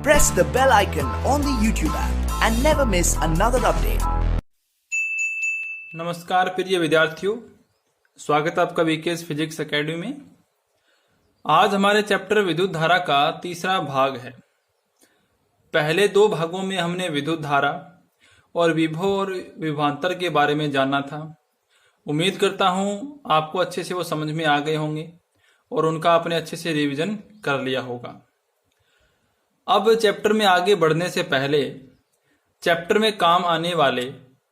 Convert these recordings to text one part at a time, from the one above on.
press the bell icon on the YouTube app and never miss another update. नमस्कार प्रिय विद्यार्थियों, स्वागत है आपका वीकेएस फिजिक्स एकेडमी में। आज हमारे चैप्टर विद्युत धारा का तीसरा भाग है। पहले दो भागों में हमने विद्युत धारा और विभव और विभवांतर के बारे में जाना था। उम्मीद करता हूं आपको अच्छे से वो समझ में आ गए होंगे और उनका आपने अच्छे से रिवीजन कर लिया होगा। अब चैप्टर में आगे बढ़ने से पहले चैप्टर में काम आने वाले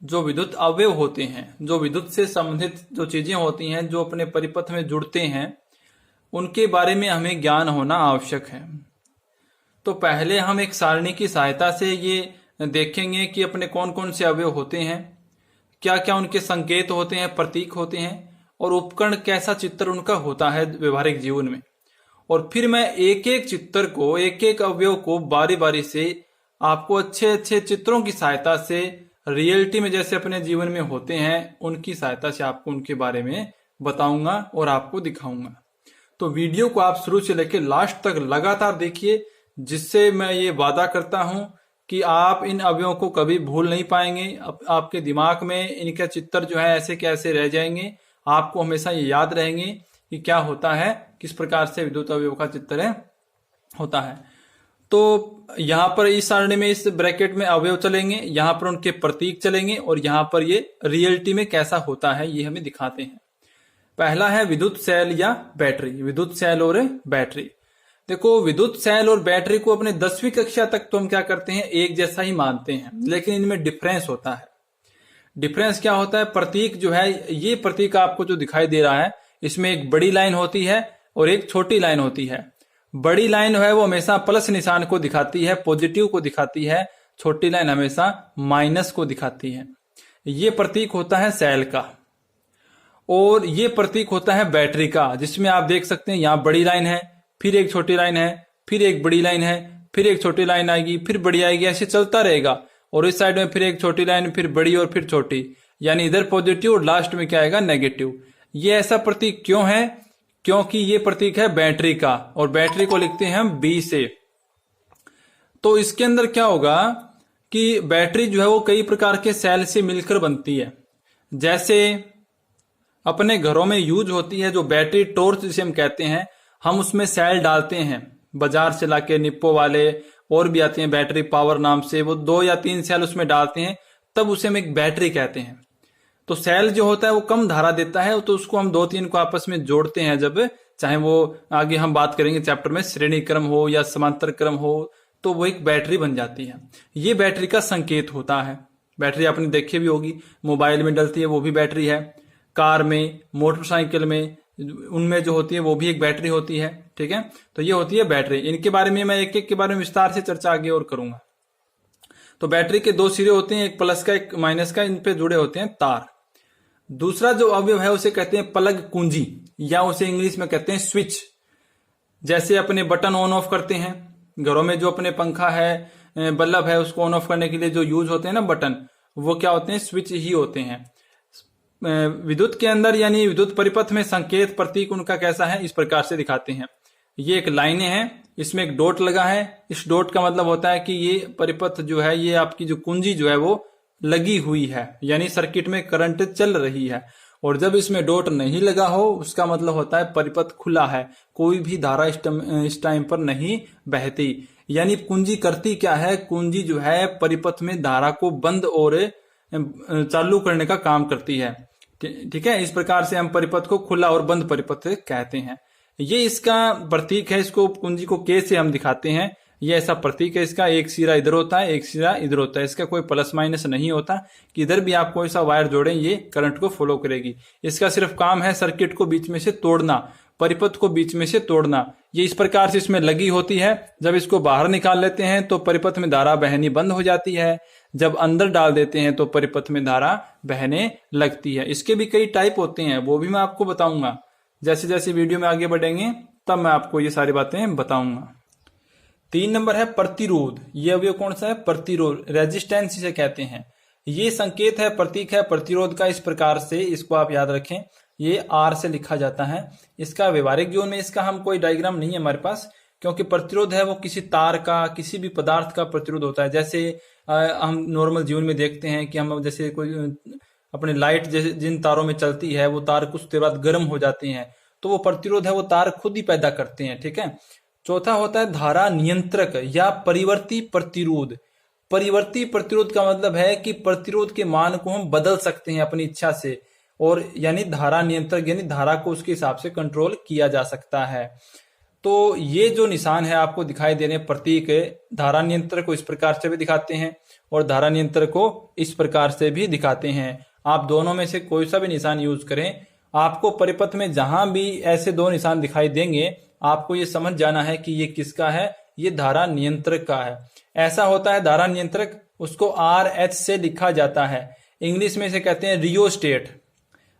जो विद्युत अवयव होते हैं, जो विद्युत से संबंधित जो चीजें होती हैं, जो अपने परिपथ में जुड़ते हैं, उनके बारे में हमें ज्ञान होना आवश्यक है। तो पहले हम एक सारणी की सहायता से ये देखेंगे कि अपने कौन कौन से अवयव होते हैं, क्या क्या उनके संकेत होते हैं, प्रतीक होते हैं और उपकरण कैसा चित्र उनका होता है व्यवहारिक जीवन में। और फिर मैं एक एक चित्र को, एक एक अवयव को बारी बारी से आपको अच्छे अच्छे चित्रों की सहायता से रियलिटी में जैसे अपने जीवन में होते हैं उनकी सहायता से आपको उनके बारे में बताऊंगा और आपको दिखाऊंगा। तो वीडियो को आप शुरू से लेकर लास्ट तक लगातार देखिए, जिससे मैं ये वादा करता हूं कि आप इन अवयवों को कभी भूल नहीं पाएंगे। आपके दिमाग में इनके चित्र जो है ऐसे कैसे रह जाएंगे, आपको हमेशा ये याद रहेंगे कि क्या होता है, किस प्रकार से विद्युत अवयव का चित्र होता है। तो यहाँ पर इस सारणी में इस ब्रैकेट में अवयव चलेंगे, यहाँ पर उनके प्रतीक चलेंगे और यहाँ पर ये रियलिटी में कैसा होता है ये हमें दिखाते हैं। पहला है विद्युत सेल या बैटरी। विद्युत सेल और बैटरी। देखो, विद्युत सेल और बैटरी को अपने 10वीं कक्षा तक तो हम क्या करते हैं, एक जैसा ही मानते हैं, लेकिन इनमें डिफरेंस होता है। डिफरेंस क्या होता है? प्रतीक जो है, ये प्रतीक आपको जो दिखाई दे रहा है, इसमें एक बड़ी लाइन होती है और एक छोटी लाइन होती है। बड़ी लाइन है वो हमेशा प्लस निशान को दिखाती है, पॉजिटिव को दिखाती है। छोटी लाइन हमेशा माइनस को दिखाती है। ये प्रतीक होता है सेल का और ये प्रतीक होता है बैटरी का, जिसमें आप देख सकते हैं यहाँ बड़ी लाइन है, फिर एक छोटी लाइन है, फिर एक बड़ी लाइन है, फिर एक छोटी लाइन आएगी, फिर बड़ी आएगी, ऐसे चलता रहेगा। और इस साइड में फिर एक छोटी लाइन, फिर बड़ी और फिर छोटी, यानी इधर पॉजिटिव और लास्ट में क्या आएगा, नेगेटिव। ये ऐसा प्रतीक क्यों है? क्योंकि ये प्रतीक है बैटरी का और बैटरी को लिखते हैं हम बी से। तो इसके अंदर क्या होगा कि बैटरी जो है वो कई प्रकार के सेल से मिलकर बनती है। जैसे अपने घरों में यूज होती है जो बैटरी टॉर्च जिसे हम कहते हैं, हम उसमें सेल डालते हैं बाजार से लाके, निप्पो वाले और भी आती हैं बैटरी पावर नाम से, वो 2 या 3 सेल उसमें डालते हैं, तब उसे हम एक बैटरी कहते हैं। तो सेल जो होता है वो कम धारा देता है, तो उसको हम 2-3 को आपस में जोड़ते हैं जब, चाहे वो आगे हम बात करेंगे चैप्टर में श्रेणी क्रम हो या समांतर क्रम हो, तो वो एक बैटरी बन जाती है। ये बैटरी का संकेत होता है। बैटरी आपने देखी भी होगी, मोबाइल में डलती है वो भी बैटरी है, कार में, मोटरसाइकिल में, उनमें जो होती है वो भी एक बैटरी होती है। ठीक है, तो ये होती है बैटरी। इनके बारे में मैं एक एक के बारे में विस्तार से चर्चा आगे और करूंगा। तो बैटरी के 2 सिरे होते हैं, एक प्लस का एक माइनस का, इन पे जुड़े होते हैं तार। दूसरा जो अवयव है उसे कहते हैं प्लग कुंजी, या उसे इंग्लिश में कहते हैं स्विच। जैसे अपने बटन ऑन ऑफ करते हैं घरों में, जो अपने पंखा है, बल्ब है, उसको ऑन ऑफ करने के लिए जो यूज होते हैं ना बटन, वो क्या होते हैं, स्विच ही होते हैं। विद्युत के अंदर यानी विद्युत परिपथ में संकेत प्रतीक उनका कैसा है, इस प्रकार से दिखाते हैं। ये एक लाइनें हैं, इसमें एक डॉट लगा है। इस डॉट का मतलब होता है कि ये परिपथ जो है, ये आपकी जो कुंजी जो है वो लगी हुई है, यानी सर्किट में करंट चल रही है। और जब इसमें डॉट नहीं लगा हो, उसका मतलब होता है परिपथ खुला है, कोई भी धारा इस टाइम पर नहीं बहती। यानी कुंजी करती क्या है, कुंजी जो है परिपथ में धारा को बंद और चालू करने का काम करती है। ठीक है, इस प्रकार से हम परिपथ को खुला और बंद परिपथ कहते हैं। ये इसका प्रतीक है, इसको कुंजी को के से हम दिखाते हैं। ये ऐसा प्रतीक है इसका, एक सिरा इधर होता है, एक सिरा इधर होता है। इसका कोई प्लस माइनस नहीं होता कि इधर भी आप कोई सा वायर जोड़ें ये करंट को फॉलो करेगी। इसका सिर्फ काम है सर्किट को बीच में से तोड़ना, परिपथ को बीच में से तोड़ना। ये इस प्रकार से इसमें लगी होती है। जब इसको बाहर निकाल लेते हैं तो परिपथ में धारा बहनी बंद हो जाती है, जब अंदर डाल देते हैं तो परिपथ में धारा बहने लगती है। इसके भी कई टाइप होते हैं, वो भी मैं आपको बताऊंगा। जैसे जैसे वीडियो में आगे बढ़ेंगे तब मैं आपको ये सारी बातें बताऊंगा। 3 नंबर है प्रतिरोध। ये अवयव कौन सा है? प्रतिरोध, रेजिस्टेंस इसे कहते हैं। ये संकेत है, प्रतीक है प्रतिरोध का। इस प्रकार से इसको आप याद रखें, ये आर से लिखा जाता है। इसका व्यवहारिक जीवन में इसका हम कोई डायग्राम नहीं है हमारे पास, क्योंकि प्रतिरोध है वो किसी तार का, किसी भी पदार्थ का प्रतिरोध होता है। जैसे हम नॉर्मल जीवन में देखते हैं कि हम जैसे कोई अपने लाइट जैसे जिन तारों में चलती है वो तार कुछ देर बाद गर्म हो जाती हैं, तो वो प्रतिरोध है वो तार खुद ही पैदा करते हैं, ठीक है। चौथा होता है धारा नियंत्रक या परिवर्ती प्रतिरोध। परिवर्ती प्रतिरोध का मतलब है कि प्रतिरोध के मान को हम बदल सकते हैं अपनी इच्छा से, और यानी धारा नियंत्रक यानी धारा को उसके हिसाब से कंट्रोल किया जा सकता है। तो ये जो निशान है आपको दिखाई दे रहे हैं प्रतीक, धारा नियंत्रक को इस प्रकार से भी दिखाते हैं और धारा नियंत्रक को इस प्रकार से भी दिखाते हैं। आप दोनों में से कोई सा भी निशान यूज करें, आपको परिपथ में जहां भी ऐसे दो निशान दिखाई देंगे आपको ये समझ जाना है कि ये किसका है, ये धारा नियंत्रक का है। ऐसा होता है धारा नियंत्रक, उसको RH से लिखा जाता है। इंग्लिश में इसे कहते हैं रियोस्टेट।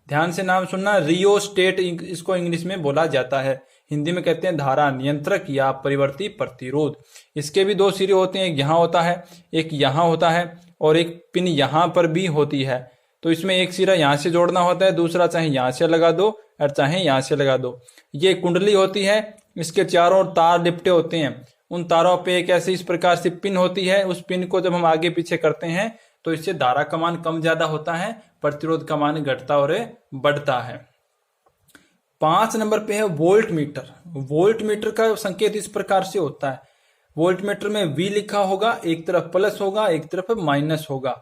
ध्यान से नाम सुनना, रियोस्टेट इसको इंग्लिश में बोला जाता है। हिंदी में कहते हैं धारा नियंत्रक या परिवर्ती प्रतिरोध। इसके भी दो सिरे होते हैं, एक यहाँ होता है, एक यहाँ होता है, और एक पिन यहाँ पर भी होती है। तो इसमें एक सिरा यहाँ से जोड़ना होता है, दूसरा चाहे यहाँ से लगा दो और चाहे यहाँ से लगा दो। ये कुंडली होती है, इसके चारों ओर तार लिपटे होते हैं, उन तारों पे एक ऐसे इस प्रकार से पिन होती है। उस पिन को जब हम आगे पीछे करते हैं तो इससे धारा का मान कम ज्यादा होता है, प्रतिरोध का मान घटता और बढ़ता है। 5 नंबर पे है वोल्ट मीटर। वोल्ट मीटर का संकेत इस प्रकार से होता है, वोल्ट मीटर में V लिखा होगा, एक तरफ प्लस होगा एक तरफ माइनस होगा,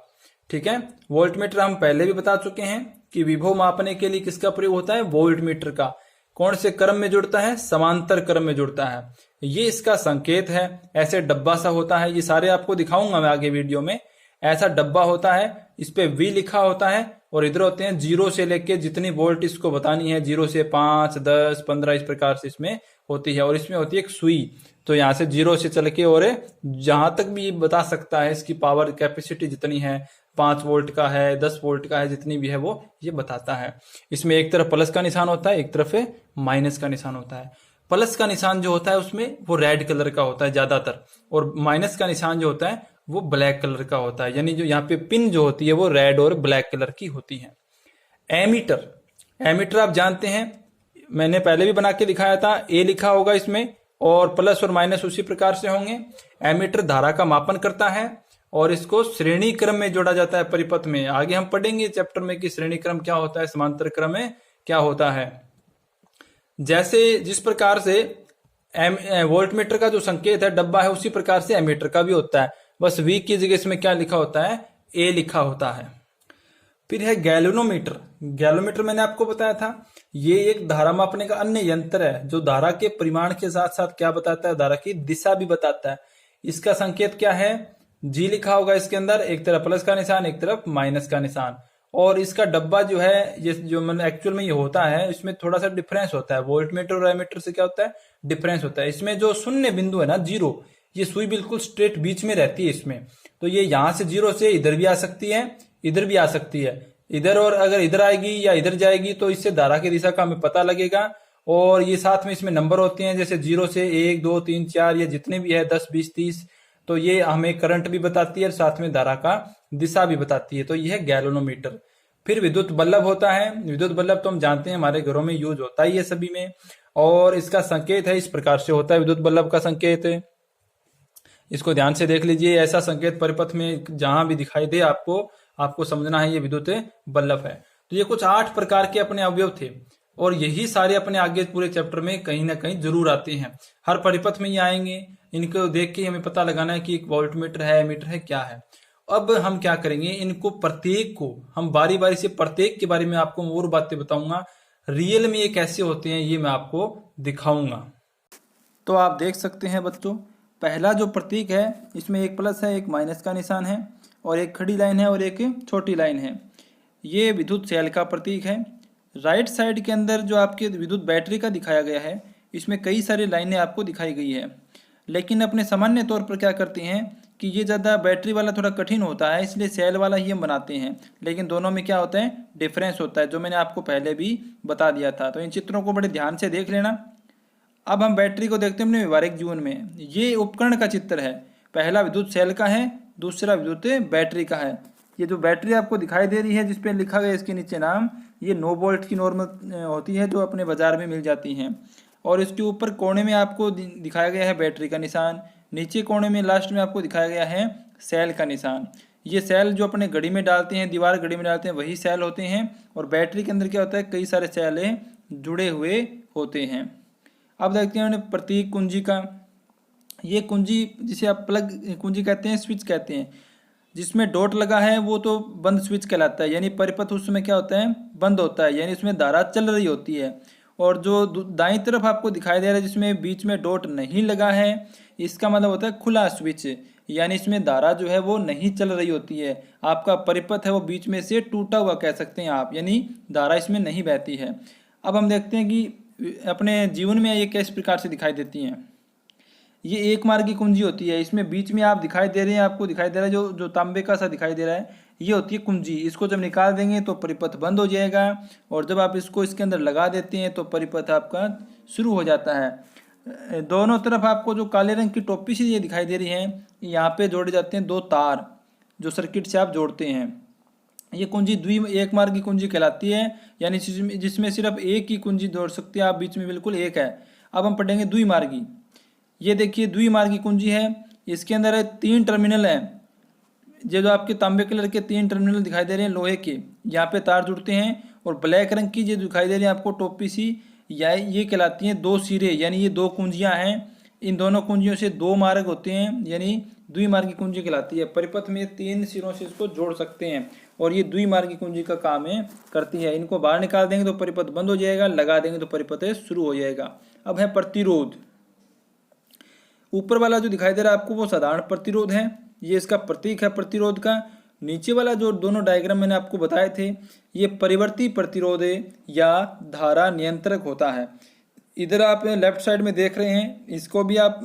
ठीक है। वोल्ट मीटर हम पहले भी बता चुके हैं कि विभव मापने के लिए किसका प्रयोग होता है, वोल्ट मीटर का। कौन से क्रम में जुड़ता है, समांतर क्रम में जुड़ता है। ये इसका संकेत है, ऐसे डब्बा सा होता है, ये सारे आपको दिखाऊंगा मैं आगे वीडियो में। ऐसा डब्बा होता है, इस पे V लिखा होता है और इधर होते हैं 0 से लेके जितनी वोल्ट इसको बतानी है, 0 से 5, 10, 15 इस प्रकार से इसमें होती है। और इसमें होती है एक सुई, तो यहाँ से 0 से चल के और जहां तक भी बता सकता है इसकी पावर कैपेसिटी जितनी है, 5 वोल्ट का है, 10 वोल्ट का है, जितनी भी है वो ये बताता है। इसमें एक तरफ प्लस का निशान होता है, एक तरफ माइनस का निशान होता है। प्लस का निशान जो होता है उसमें वो रेड कलर का होता है ज्यादातर, और माइनस का निशान जो होता है वो ब्लैक कलर का होता है, यानी जो यहाँ पे पिन जो होती है वो रेड और ब्लैक कलर की होती है। एमीटर, एमीटर आप जानते हैं, मैंने पहले भी बना के दिखाया था, ए लिखा होगा इसमें और प्लस और माइनस उसी प्रकार से होंगे। एमीटर धारा का मापन करता है और इसको श्रेणी क्रम में जोड़ा जाता है परिपथ में। आगे हम पढ़ेंगे चैप्टर में कि श्रेणी क्रम क्या होता है, समांतर क्रम में क्या होता है। जैसे जिस प्रकार से वोल्ट मीटर का जो संकेत है डब्बा है, उसी प्रकार से एमीटर का भी होता है, बस V की जगह इसमें क्या लिखा होता है, A लिखा होता है। फिर है गैल्वेनोमीटर। गैल्वेनोमीटर मैंने आपको बताया था, ये एक धारा मापने का अन्य यंत्र है जो धारा के परिमाण के साथ साथ क्या बताता है, धारा की दिशा भी बताता है। इसका संकेत क्या है, G लिखा होगा इसके अंदर, एक तरफ प्लस का निशान एक तरफ माइनस का निशान। और इसका डब्बा जो है, ये जो मैंने एक्चुअल में ये होता है, इसमें थोड़ा सा डिफरेंस होता है। वोल्ट मीटर और एमीटर से क्या होता है, डिफरेंस होता है। इसमें जो शून्य बिंदु है ना, 0, ये सुई बिल्कुल स्ट्रेट बीच में रहती है इसमें, तो ये यहां से 0 से इधर भी आ सकती है, इधर भी आ सकती है, इधर, और अगर इधर आएगी या इधर जाएगी तो इससे धारा की दिशा का हमें पता लगेगा। और ये साथ में इसमें नंबर होते हैं, जैसे 0 से 1, 2, 3, 4 ये जितने भी है, 10, 20, 30, तो ये हमें करंट भी बताती है और साथ में धारा का दिशा भी बताती है। तो ये है गैल्वेनोमीटर। फिर विद्युत बल्ब होता है। विद्युत बल्ब तो हम जानते हैं हमारे घरों में यूज होता ही है सभी में, और इसका संकेत है इस प्रकार से होता है विद्युत बल्ब का संकेत। इसको ध्यान से देख लीजिए, ऐसा संकेत परिपथ में जहां भी दिखाई दे आपको समझना है ये विद्युत बल्ब है। तो ये कुछ 8 प्रकार के अपने अवयव थे, और यही सारे अपने आगे पूरे चैप्टर में कहीं ना कहीं जरूर आते हैं, हर परिपथ में ये आएंगे। इनको देख के हमें पता लगाना है कि एक वोल्टमीटर है, मीटर है, क्या है। अब हम क्या करेंगे, इनको प्रत्येक को हम बारी बारी से प्रत्येक के बारे में आपको और बातें बताऊंगा, रियल में ये कैसे होते हैं ये मैं आपको दिखाऊंगा। तो आप देख सकते हैं बच्चों, पहला जो प्रतीक है इसमें एक प्लस है, एक माइनस का निशान है, और एक खड़ी लाइन है और एक छोटी लाइन है। ये विद्युत सेल का प्रतीक है। राइट साइड के अंदर जो आपके विद्युत बैटरी का दिखाया गया है, इसमें कई सारी लाइनें आपको दिखाई गई है, लेकिन अपने सामान्य तौर पर क्या करते हैं कि ये ज़्यादा बैटरी वाला थोड़ा कठिन होता है, इसलिए सेल वाला ही हम बनाते हैं। लेकिन दोनों में क्या होता है, डिफरेंस होता है, जो मैंने आपको पहले भी बता दिया था। तो इन चित्रों को बड़े ध्यान से देख लेना। अब हम बैटरी को देखते हैं अपने व्यवहारिक जीवन में। ये उपकरण का चित्र है, पहला विद्युत सेल का है, दूसरा विद्युत बैटरी का है। ये जो बैटरी आपको दिखाई दे रही है जिसपे लिखा गया इसके नीचे नाम, ये 9 वोल्ट की नॉर्मल होती है जो अपने बाजार में मिल जाती हैं। और इसके ऊपर कोने में आपको दिखाया गया है बैटरी का निशान, नीचे कोने में लास्ट में आपको दिखाया गया है सेल का निशान। ये सेल जो अपने घड़ी में डालते हैं, दीवार घड़ी में डालते हैं, वही सेल होते हैं। और बैटरी के अंदर क्या होता है, कई सारे सेल जुड़े हुए होते हैं। अब देखते हैं प्रतीक कुंजी का। ये कुंजी जिसे आप प्लग कुंजी कहते हैं, स्विच कहते हैं, जिसमें डॉट लगा है वो तो बंद स्विच कहलाता है, यानी परिपथ उस समय क्या होता है, बंद होता है, यानी उसमें धारा चल रही होती है। और जो दाईं तरफ आपको दिखाई दे रहा है जिसमें बीच में डॉट नहीं लगा है, इसका मतलब होता है खुला स्विच, यानी इसमें धारा जो है वो नहीं चल रही होती है। आपका परिपथ है वो बीच में से टूटा हुआ कह सकते हैं आप, यानी धारा इसमें नहीं बहती है। अब हम देखते हैं कि अपने जीवन में ये किस प्रकार से दिखाई देती हैं। ये एक मार्ग की कुंजी होती है, इसमें बीच में आप दिखाई दे रहे हैं, आपको दिखाई दे रहा है जो तांबे का सा दिखाई दे रहा है, ये होती है कुंजी। इसको जब निकाल देंगे तो परिपथ बंद हो जाएगा, और जब आप इसको इसके अंदर लगा देते हैं तो परिपथ आपका शुरू हो जाता है। दोनों तरफ आपको जो काले रंग की टोपी सी ये दिखाई दे रही है, यहाँ पे जोड़े जाते हैं दो तार जो सर्किट से आप जोड़ते हैं। ये कुंजी एक मार्ग की कुंजी कहलाती है, यानी जिसमें सिर्फ एक ही कुंजी जोड़ सकते हैं आप, बीच में बिल्कुल एक है। अब हम पढ़ेंगे द्विमार्गी। ये देखिए द्विमार्गी कुंजी है, इसके अंदर 3 टर्मिनल हैं। ये जो आपके तांबे कलर के 3 टर्मिनल दिखाई दे रहे हैं लोहे के, यहाँ पे तार जुड़ते हैं। और ब्लैक रंग की जो दिखाई दे रही है आपको टोपी सी, ये कहलाती हैं 2 सिरे, यानी ये 2 कुंजियाँ हैं। इन दोनों कुंजियों से 2 मार्ग होते हैं, यानी द्विमार्गी कुंजी कहलाती है। परिपथ में 3 सिरों से इसको जोड़ सकते हैं, और ये द्विमार्गी कुंजी का काम करती है। इनको बाहर निकाल देंगे तो परिपथ बंद हो जाएगा, लगा देंगे तो परिपथ शुरू हो जाएगा। अब है प्रतिरोध। ऊपर वाला जो दिखाई दे रहा है आपको वो साधारण प्रतिरोध है, ये इसका प्रतीक है प्रतिरोध का। नीचे वाला जो दोनों डायग्राम मैंने आपको बताए थे, ये परिवर्ती प्रतिरोध या धारा नियंत्रक होता है। इधर आप लेफ्ट साइड में देख रहे हैं, इसको भी आप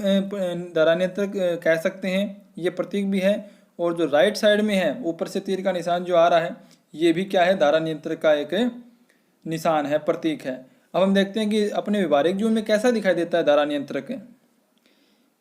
धारा नियंत्रक कह सकते हैं, ये प्रतीक भी है। और जो राइट साइड में है ऊपर से तीर का निशान जो आ रहा है, ये भी क्या है, धारा नियंत्रक का एक निशान है, प्रतीक है। अब हम देखते हैं कि अपने व्यवहारिक जीवन में कैसा दिखाई देता है धारा नियंत्रक।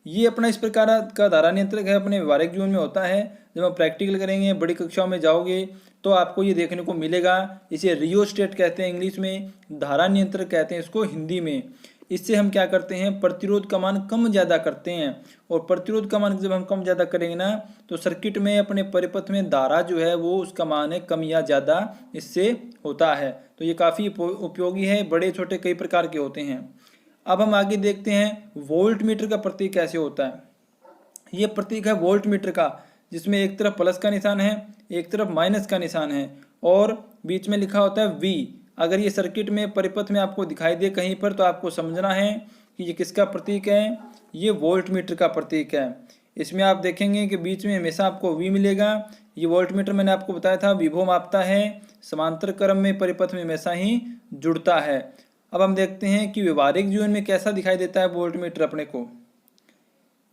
ये अपना इस प्रकार का धारा नियंत्रक है, अपने व्यवहारिक जीवन में होता है। जब आप प्रैक्टिकल करेंगे, बड़ी कक्षाओं में जाओगे तो आपको ये देखने को मिलेगा। इसे रियोस्टेट कहते हैं इंग्लिश में, धारा नियंत्रक कहते हैं इसको हिंदी में। इससे हम क्या करते हैं, प्रतिरोध का मान कम ज़्यादा करते हैं। और प्रतिरोध का मान जब हम कम ज़्यादा करेंगे ना, तो सर्किट में अपने परिपथ में धारा जो है वो उसका मान है कम या ज़्यादा इससे होता है। तो ये काफ़ी उपयोगी है, बड़े छोटे कई प्रकार के होते हैं। अब हम आगे देखते हैं वोल्ट मीटर का प्रतीक कैसे होता है। ये प्रतीक है वोल्ट मीटर का, जिसमें एक तरफ प्लस का निशान है, एक तरफ माइनस का निशान है, और बीच में लिखा होता है V। अगर ये सर्किट में परिपथ में आपको दिखाई दे कहीं पर, तो आपको समझना है कि ये किसका प्रतीक है, ये वोल्ट मीटर का प्रतीक है। इसमें आप देखेंगे कि बीच में हमेशा आपको V मिलेगा। ये वोल्ट मीटर मैंने आपको बताया था विभव मापता है, समांतर क्रम में परिपथ में हमेशा ही जुड़ता है। अब हम देखते हैं कि व्यवहारिक जीवन में कैसा दिखाई देता है वोल्ट मीटर अपने को।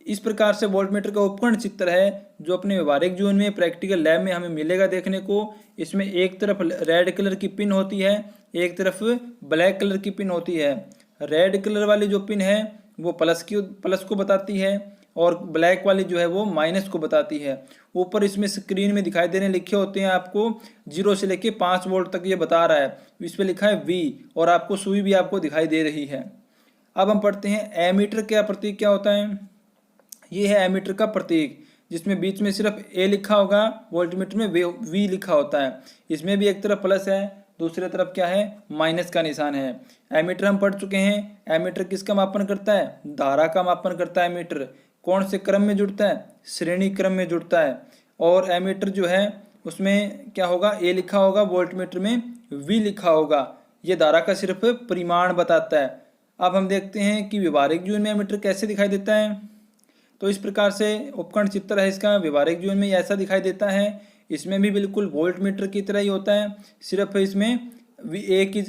इस प्रकार से वोल्ट मीटर का उपकरण चित्र है जो अपने व्यवहारिक जीवन में प्रैक्टिकल लैब में हमें मिलेगा देखने को। इसमें एक तरफ रेड कलर की पिन होती है, एक तरफ ब्लैक कलर की पिन होती है। रेड कलर वाली जो पिन है वो प्लस को बताती है, और ब्लैक वाली जो है वो माइनस को बताती है। ऊपर इसमें स्क्रीन में दिखाई देने लिखे होते हैं आपको 0 से लेके 5 वोल्ट तक ये बता रहा है। इस पे लिखा है V, और आपको सुई भी आपको दिखाई दे रही है। अब हम पढ़ते हैं एमीटर का प्रतीक क्या होता है। ये है एमीटर का प्रतीक, जिसमें बीच में सिर्फ A लिखा होगा, वोल्टमीटर में V लिखा होता है। इसमें भी एक तरफ प्लस है, दूसरी तरफ क्या है, माइनस का निशान है। एमीटर हम पढ़ चुके हैं। एमीटर किसका मापन करता है, धारा का मापन करता है। एमीटर कौन से क्रम में जुड़ता है, श्रेणी क्रम में जुड़ता है। और एमीटर जो है उसमें क्या होगा, A लिखा होगा, वोल्टमीटर में V लिखा होगा। ये धारा का सिर्फ परिमाण बताता है। अब हम देखते हैं कि व्यवहारिक जीवन में एमीटर कैसे दिखाई देता है। तो इस प्रकार से उपकरण चित्र है इसका, व्यवहारिक जीवन में ऐसा दिखाई देता है। इसमें भी बिल्कुल वोल्टमीटर की तरह ही होता है, सिर्फ इसमें V की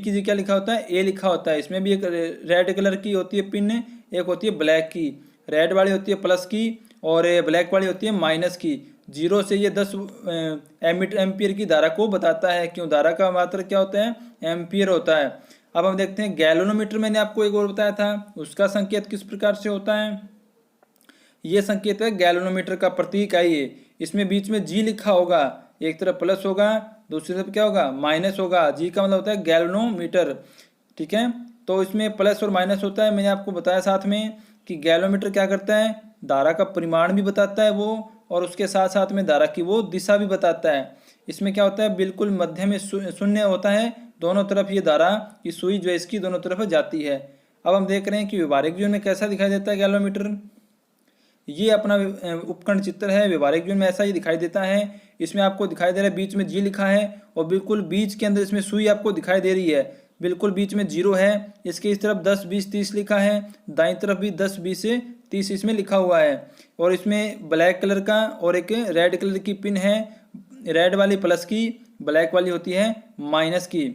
जगह क्या लिखा होता है, A लिखा होता है। इसमें भी एक रेड कलर की होती है पिन, एक होती है ब्लैक की। रेड वाली होती है प्लस की, और ब्लैक वाली होती है माइनस की। 0 से ये 10 एम्पियर की धारा को बताता है। क्यों, धारा का मात्रा क्या होता है, एम्पियर होता है। अब हम देखते हैं गैलोनोमीटर, मैंने आपको एक और बताया था, उसका संकेत किस प्रकार से होता है। ये संकेत है गैलोनोमीटर का प्रतीक है ये। इसमें बीच में G लिखा होगा, एक तरफ प्लस होगा, दूसरी तरफ क्या होगा, माइनस होगा। G का मतलब होता है गैलोनोमीटर, ठीक है। तो इसमें प्लस और माइनस होता है। मैंने आपको बताया साथ में कि गैलोमीटर क्या करता है, धारा का परिमाण भी बताता है वो, और उसके साथ साथ में धारा की वो दिशा भी बताता है। इसमें क्या होता है, बिल्कुल मध्य में शून्य होता है, दोनों तरफ ये धारा की सुई जो इसकी दोनों तरफ जाती है। अब हम देख रहे हैं कि व्यवहारिक जीवन में कैसा दिखाई देता है गैलोमीटर। ये अपना उपकरण चित्र है। व्यवहारिक जीवन में ऐसा ही दिखाई देता है। इसमें आपको दिखाई दे रहा है बीच में जी लिखा है, और बिल्कुल बीच के अंदर इसमें सुई आपको दिखाई दे रही है, बिल्कुल बीच में 0 है। इसके इस तरफ 10 20 30 लिखा है, दाईं तरफ भी 10 20 30 इसमें लिखा हुआ है। और इसमें ब्लैक कलर का और एक रेड कलर की पिन है, रेड वाली प्लस की, ब्लैक वाली होती है माइनस की।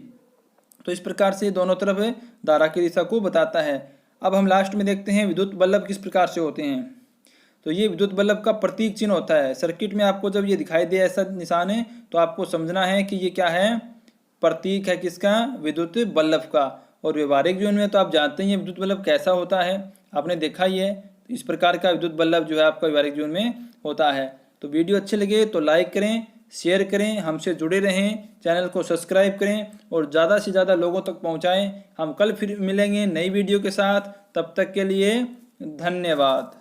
तो इस प्रकार से दोनों तरफ धारा की दिशा को बताता है। अब हम लास्ट में देखते हैं विद्युत बल्ब किस प्रकार से होते हैं। तो ये विद्युत बल्ब का प्रतीक चिन्ह होता है। सर्किट में आपको जब ये दिखाई दे ऐसा निशान है तो आपको समझना है कि ये क्या है, प्रतीक है किसका, विद्युत बल्ब का। और व्यवहारिक जीवन में तो आप जानते ही हैं विद्युत बल्ब कैसा होता है, आपने देखा ही है। इस प्रकार का विद्युत बल्ब जो है आपका व्यवहारिक जीवन में होता है। तो वीडियो अच्छे लगे तो लाइक करें, शेयर करें, हमसे जुड़े रहें, चैनल को सब्सक्राइब करें और ज़्यादा से ज़्यादा लोगों तक पहुँचाएँ। हम कल फिर मिलेंगे नई वीडियो के साथ, तब तक के लिए धन्यवाद।